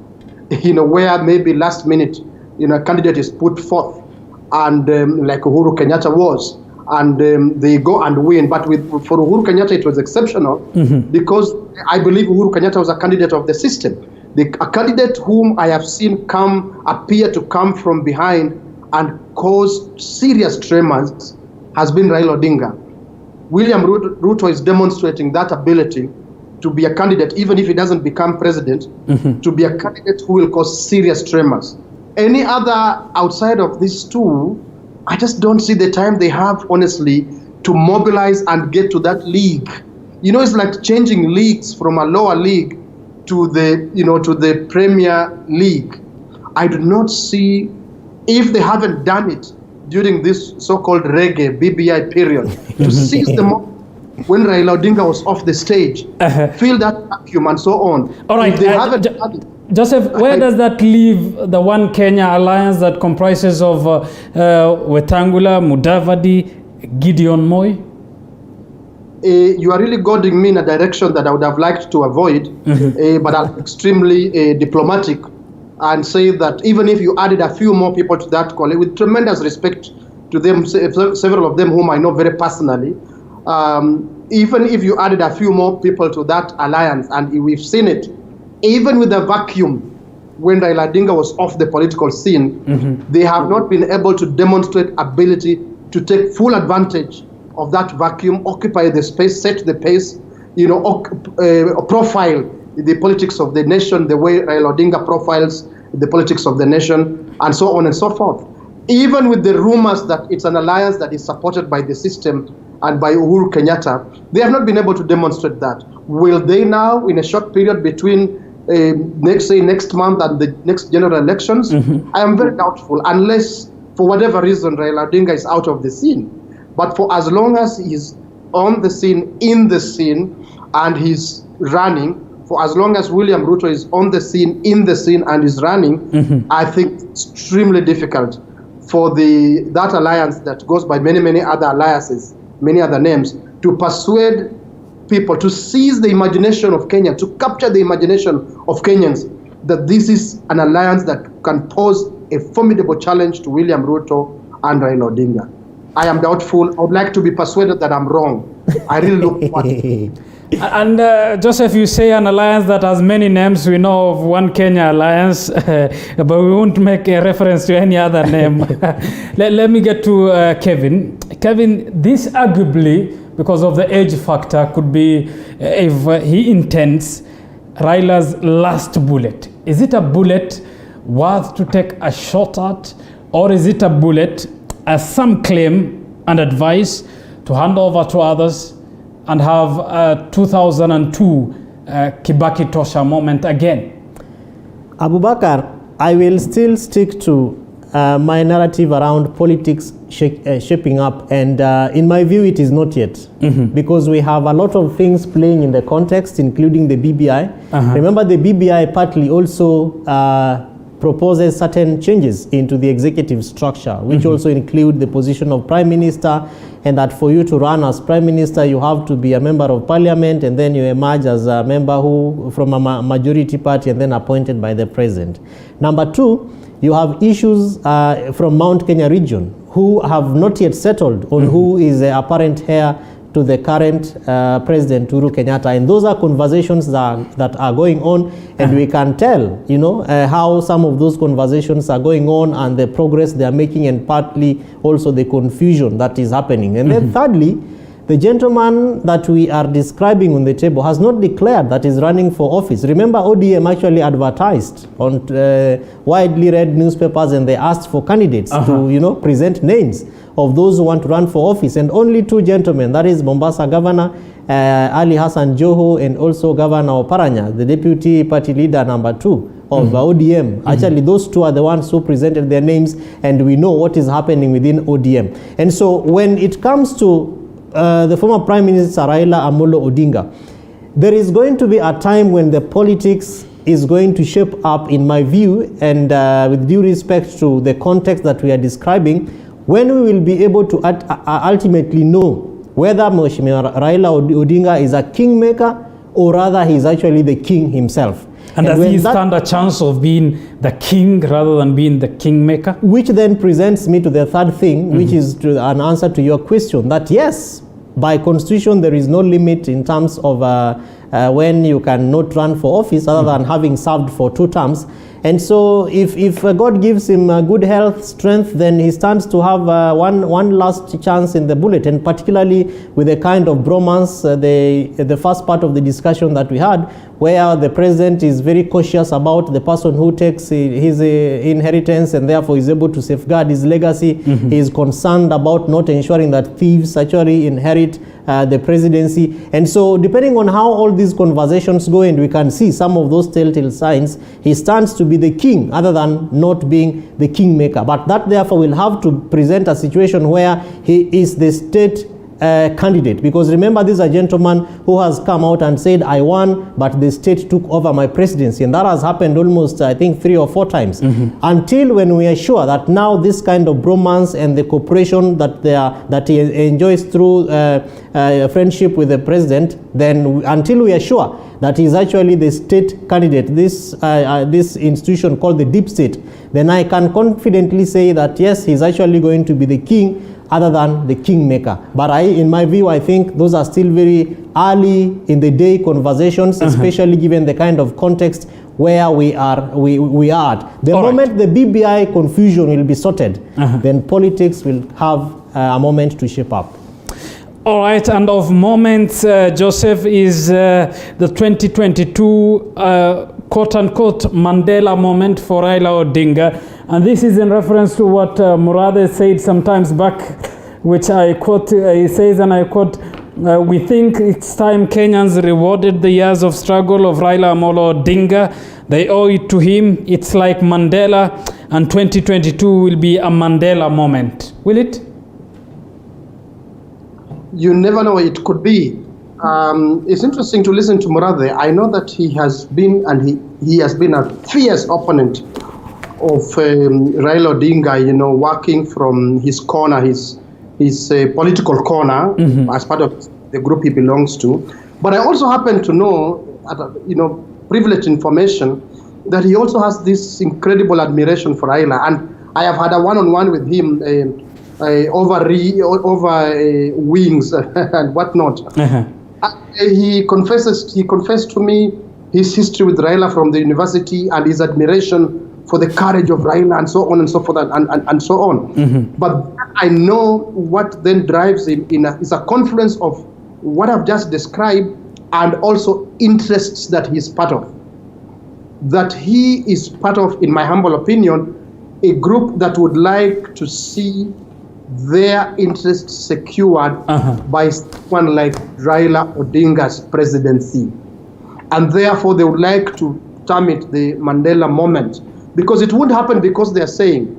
where maybe last minute, a candidate is put forth, and like Uhuru Kenyatta was, and they go and win. But for Uhuru Kenyatta, it was exceptional because I believe Uhuru Kenyatta was a candidate of the system. A candidate whom I have seen appear to come from behind and cause serious tremors has been Raila Odinga. William Ruto is demonstrating that ability to be a candidate, even if he doesn't become president, to be a candidate who will cause serious tremors. Any other outside of these two, I just don't see the time they have, honestly, to mobilize and get to that league. It's like changing leagues from a lower league to the Premier League. I do not see, if they haven't done it during this so-called reggae BBI period, to seize the moment when Raila Odinga was off the stage, feel that vacuum and so on. All right, if they haven't done it, Joseph, where does that leave the One Kenya alliance that comprises of Wetangula, Mudavadi, Gideon Moi? You are really guiding me in a direction that I would have liked to avoid, but I'm extremely diplomatic and say that even if you added a few more people to that colleague, with tremendous respect to them, several of them whom I know very personally, even if you added a few more people to that alliance, and we've seen it, even with the vacuum when Raila Odinga was off the political scene, they have not been able to demonstrate ability to take full advantage of that vacuum, occupy the space, set the pace, profile the politics of the nation the way Raila Odinga profiles the politics of the nation, and so on and so forth. Even with the rumors that it's an alliance that is supported by the system and by Uhuru Kenyatta, they have not been able to demonstrate that. Will they now, in a short period between next month and the next general elections? I am very doubtful, unless for whatever reason Raila Odinga is out of the scene. But for as long as he's on the scene, in the scene, and he's running, for as long as William Ruto is on the scene, in the scene, and is running, I think it's extremely difficult for that alliance that goes by many other alliances, many other names, to persuade people to seize the imagination of Kenya, to capture the imagination of Kenyans, that this is an alliance that can pose a formidable challenge to William Ruto and Raila Odinga. I am doubtful. I would like to be persuaded that I'm wrong. I really look forward. And Joseph, you say an alliance that has many names. We know of One Kenya Alliance, but we won't make a reference to any other name. Let me get to Kevin. Kevin, this arguably, because of the age factor, could be, if he intends, Raila's last bullet. Is it a bullet worth to take a shot at, or is it a bullet, as some claim and advise, to hand over to others and have a 2002 Kibaki Tosha moment again? Abubakar, I will still stick to my narrative around politics shaping up, and in my view it is not yet, because we have a lot of things playing in the context, including the BBI. Remember, the BBI partly also proposes certain changes into the executive structure, which also include the position of Prime Minister, and that for you to run as Prime Minister, you have to be a member of Parliament, and then you emerge as a member from a majority party and then appointed by the President. Number two, you have issues from Mount Kenya region who have not yet settled on who is the apparent heir to the current President Uhuru Kenyatta, and those are conversations that are going on, and we can tell, how some of those conversations are going on and the progress they are making, and partly also the confusion that is happening. And then thirdly, the gentleman that we are describing on the table has not declared that he's running for office. Remember, ODM actually advertised on widely read newspapers, and they asked for candidates to, present names of those who want to run for office, and only two gentlemen, that is Mombasa Governor Ali Hassan Joho, and also Governor Oparanya, the deputy party leader number 2 of ODM. Actually, those two are the ones who presented their names, and we know what is happening within ODM. And so when it comes to the former Prime Minister Raila Amolo Odinga, there is going to be a time when the politics is going to shape up, in my view, and with due respect to the context that we are describing, when we will be able to ultimately know whether Mheshimiwa Raila Odinga is a kingmaker, or rather he is actually the king himself. And does he stand a chance of being the king rather than being the kingmaker? Which then presents me to the third thing, which is an answer to your question, that yes, by constitution there is no limit in terms of when you cannot run for office other than having served for 2 terms. And so if God gives him good health, strength, then he stands to have one last chance in the bullet, and particularly with the kind of bromance, the first part of the discussion that we had, where the president is very cautious about the person who takes his inheritance and therefore is able to safeguard his legacy. He is concerned about not ensuring that thieves actually inherit the presidency. And so depending on how all these conversations go, and we can see some of those telltale signs, he stands to be the king other than not being the kingmaker. But that therefore will have to present a situation where he is the state candidate, because remember, this is a gentleman who has come out and said, I won, but the state took over my presidency, and that has happened almost, I think, 3 or 4 times. Until when we are sure that now this kind of bromance and the cooperation that he enjoys through friendship with the president, then until we are sure that he is actually the state candidate, this institution called the deep state, then I can confidently say that yes, he's actually going to be the king other than the kingmaker. But in my view, I think those are still very early in the day conversations, especially given the kind of context where we are at. The moment the BBI confusion will be sorted, then politics will have a moment to shape up. All right, and of moments, Joseph, is the 2022 quote-unquote Mandela moment for Raila Odinga. And this is in reference to what Murade said sometimes back, which I quote, he says, and I quote, we think it's time Kenyans rewarded the years of struggle of Raila Amolo Odinga. They owe it to him. It's like Mandela, and 2022 will be a Mandela moment. Will it? You never know, it could be. It's interesting to listen to Murade. I know that he has been, and he has been a fierce opponent of Raila Odinga, you know, working from his corner, his political corner, as part of the group he belongs to. But I also happen to know, you know, privileged information, that he also has this incredible admiration for Raila. And I have had a one-on-one with him over wings and whatnot. He confessed to me his history with Raila from the university and his admiration for the courage of Raila and so on and so forth and so on. But I know what then drives him is a confluence of what I've just described and also interests that he's part of. That he is part of, in my humble opinion, a group that would like to see their interests secured by someone like Raila Odinga's presidency. And therefore they would like to term it the Mandela moment. Because it won't happen because they're saying.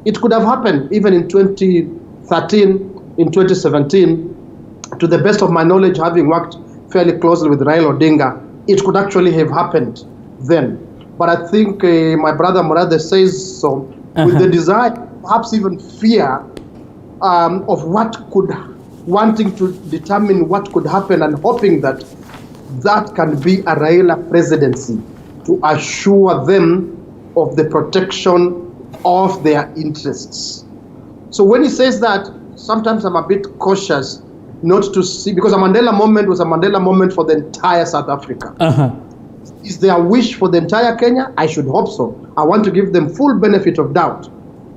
It could have happened even in 2013, in 2017. To the best of my knowledge, having worked fairly closely with Raila Odinga, it could actually have happened then. But I think my brother Murade says so with the desire, perhaps even fear, of wanting to determine what could happen and hoping that that can be a Raila presidency to assure them of the protection of their interests. So when he says that, sometimes I'm a bit cautious not to see, because a Mandela moment was a Mandela moment for the entire South Africa. Is there a wish for the entire Kenya? I should hope so. I want to give them full benefit of doubt,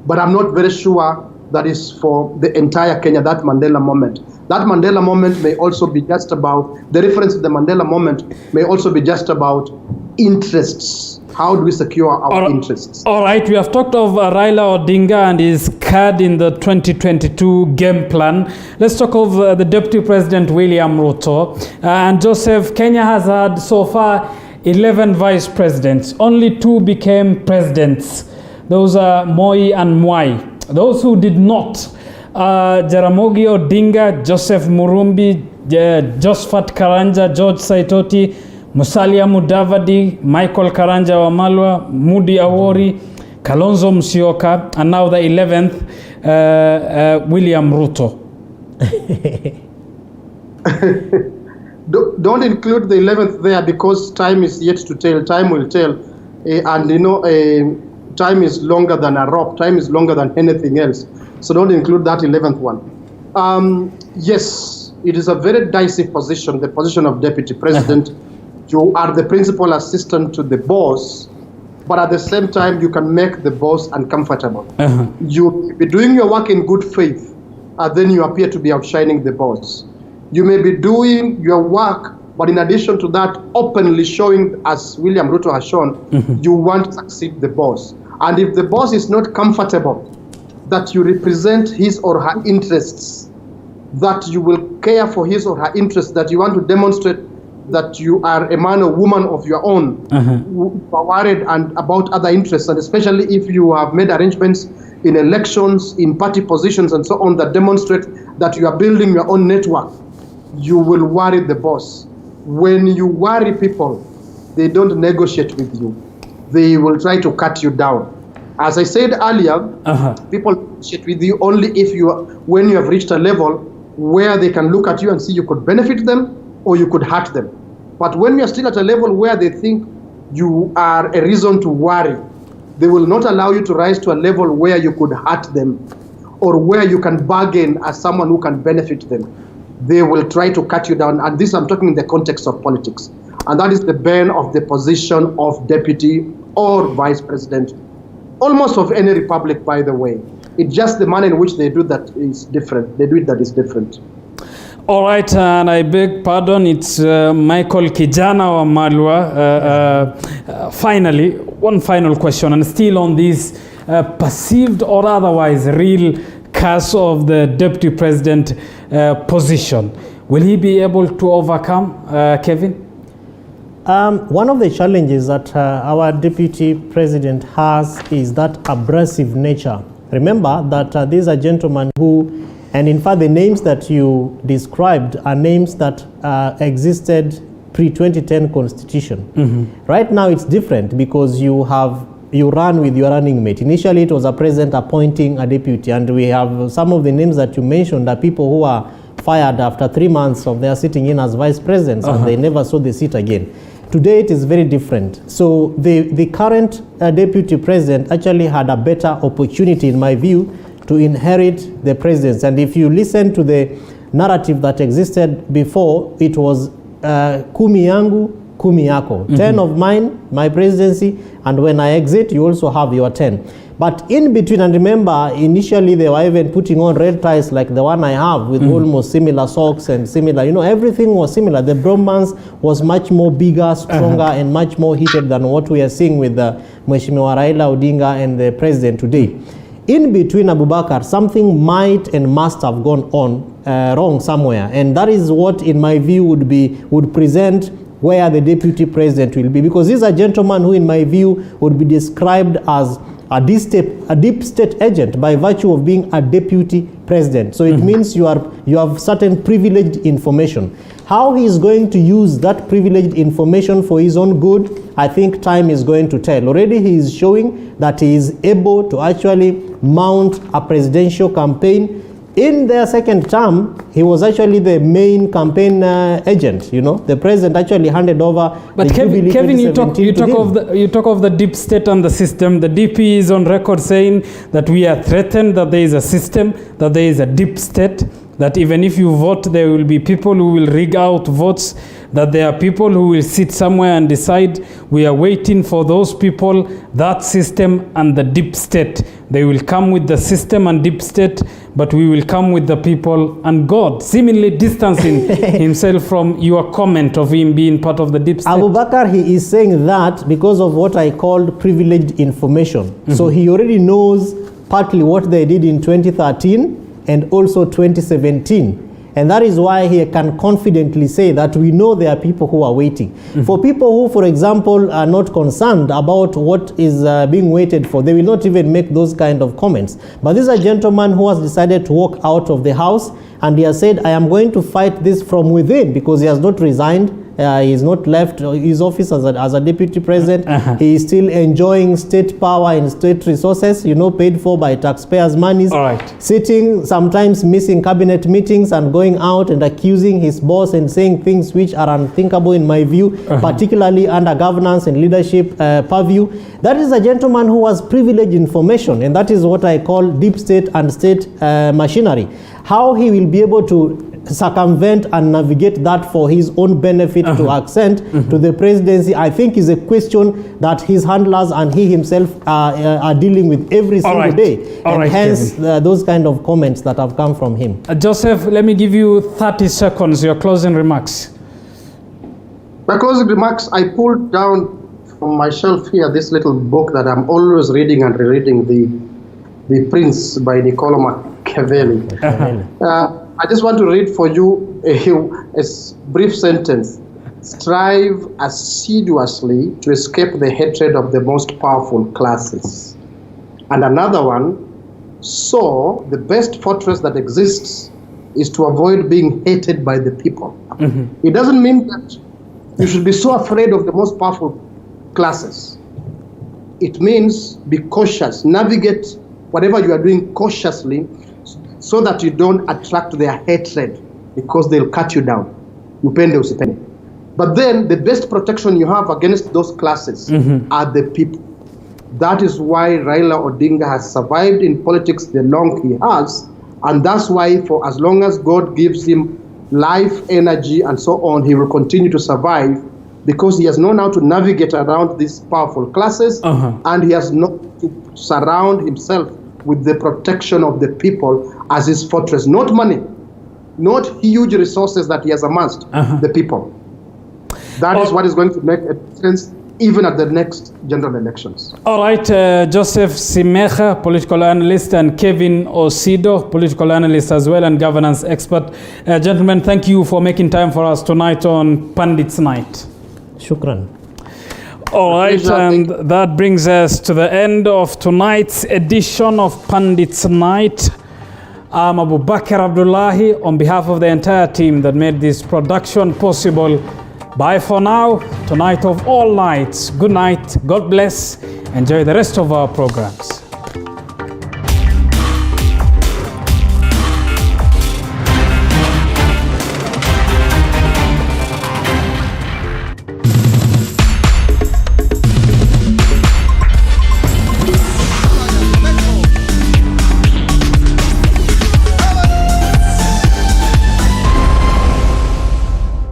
but I'm not very sure that is for the entire Kenya, that Mandela moment. That Mandela moment may also be just about, the reference to the Mandela moment may also be just about interests. How do we secure our interests? All right, we have talked of Raila Odinga and his card in the 2022 game plan. Let's talk of the Deputy President William Ruto. And Joseph, Kenya has had so far 11 vice presidents. Only 2 became presidents. Those are Moi and Mwai. Those who did not, Jaramogi Odinga, Joseph Murumbi, Josephat Karanja, George Saitoti, Musalia Mudavadi, Michael Karanja Wamalwa, Mudi Awori, Kalonzo Musyoka, and now the 11th, William Ruto. Don't include the 11th there because time is yet to tell. Time will tell. And you know, time is longer than a rope. Time is longer than anything else. So don't include that 11th one. Yes, it is a very dicey position, the position of deputy president. You are the principal assistant to the boss, but at the same time, you can make the boss uncomfortable. You be doing your work in good faith, and then you appear to be outshining the boss. You may be doing your work, but in addition to that, openly showing, as William Ruto has shown, you want to succeed the boss. And if the boss is not comfortable that you represent his or her interests, that you will care for his or her interests, that you want to demonstrate that you are a man or woman of your own, who are worried and about other interests, and especially if you have made arrangements in elections, in party positions, and so on that demonstrate that you are building your own network, you will worry the boss. When you worry people, they don't negotiate with you. They will try to cut you down. As I said earlier, people negotiate with you only when you have reached a level where they can look at you and see you could benefit them or you could hurt them. But when you're still at a level where they think you are a reason to worry, they will not allow you to rise to a level where you could hurt them or where you can bargain as someone who can benefit them. They will try to cut you down. And this I'm talking in the context of politics. And that is the bane of the position of deputy or vice president, almost of any republic, by the way. It's just the manner in which they do that is different. They do it that is different. All right, and I beg pardon, it's Michael Kijana wa Malwa. Finally, one final question, and still on this perceived or otherwise real curse of the deputy president position. Will he be able to overcome, Kevin? One of the challenges that our deputy president has is that abrasive nature. Remember that these are gentlemen who, and in fact the names that you described are names that existed pre-2010 constitution. Right now it's different because you run with your running mate. Initially it was a president appointing a deputy, and we have some of the names that you mentioned are people who are fired after 3 months of their sitting in as vice presidents and they never saw the seat again. Today it is very different. So the current deputy president actually had a better opportunity, in my view, to inherit the presidency. And if you listen to the narrative that existed before, it was kumi yangu, kumi yako. 10 of mine, my presidency, and when I exit, you also have your 10. But in between, and remember, initially they were even putting on red ties like the one I have with almost similar socks and similar, everything was similar. The bromance was much more bigger, stronger, and much more heated than what we are seeing with the Mheshimiwa Raila Odinga and the president today. In between, Abubakar, something might and must have gone on wrong somewhere, and that is what, in my view, would present where the deputy president will be, because these are gentlemen who, in my view, would be described as a deep state agent by virtue of being a deputy president. So it means you have certain privileged information. How he is going to use that privileged information for his own good, I think time is going to tell. Already he is showing that he is able to actually mount a presidential campaign. In their second term, he was actually the main campaign agent. The president actually handed over. But Kevin, you talk of the deep state and the system. The DP is on record saying that we are threatened, that there is a system, that there is a deep state, that even if you vote, there will be people who will rig out votes, that there are people who will sit somewhere and decide. We are waiting for those people, that system and the deep state. They will come with the system and deep state, but we will come with the people and God, seemingly distancing himself from your comment of him being part of the deep state. Abubakar, he is saying that because of what I called privileged information. So he already knows partly what they did in 2013 and also 2017. And that is why he can confidently say that we know there are people who are waiting. For people who, for example, are not concerned about what is being waited for, they will not even make those kind of comments. But this is a gentleman who has decided to walk out of the house, and he has said, I am going to fight this from within, because he has not resigned. He has not left his office as a deputy president. He is still enjoying state power and state resources, paid for by taxpayers' monies. Sitting, sometimes missing cabinet meetings and going out and accusing his boss and saying things which are unthinkable in my view, particularly under governance and leadership purview. That is a gentleman who has privileged information, and that is what I call deep state and state machinery. How he will be able to circumvent and navigate that for his own benefit to accent to the presidency, I think is a question that his handlers and he himself are dealing with every single day. And hence those kind of comments that have come from him. Joseph, let me give you 30 seconds, your closing remarks. My closing remarks, I pulled down from my shelf here this little book that I'm always reading and rereading, The Prince by Niccolo Machiavelli. I just want to read for you a brief sentence. Strive assiduously to escape the hatred of the most powerful classes. And another one, So the best fortress that exists is to avoid being hated by the people. It doesn't mean that you should be so afraid of the most powerful classes. It means be cautious, navigate whatever you are doing cautiously so that you don't attract their hatred, because they'll cut you down. Upende usipende. But then the best protection you have against those classes are the people. That is why Raila Odinga has survived in politics the long he has, and that's why for as long as God gives him life, energy, and so on, he will continue to survive, because he has known how to navigate around these powerful classes, and he has known to surround himself with the protection of the people as his fortress. Not money, not huge resources that he has amassed, the people. That is what is going to make a difference even at the next general elections. All right, Joseph Simecha, political analyst, and Kevin Osido, political analyst as well and governance expert. Gentlemen, thank you for making time for us tonight on Pundits Night. Shukran. All right, and that brings us to the end of tonight's edition of Pundits Night. I'm Abubakar Abdullahi on behalf of the entire team that made this production possible. Bye for now. Tonight of all nights. Good night. God bless. Enjoy the rest of our programs.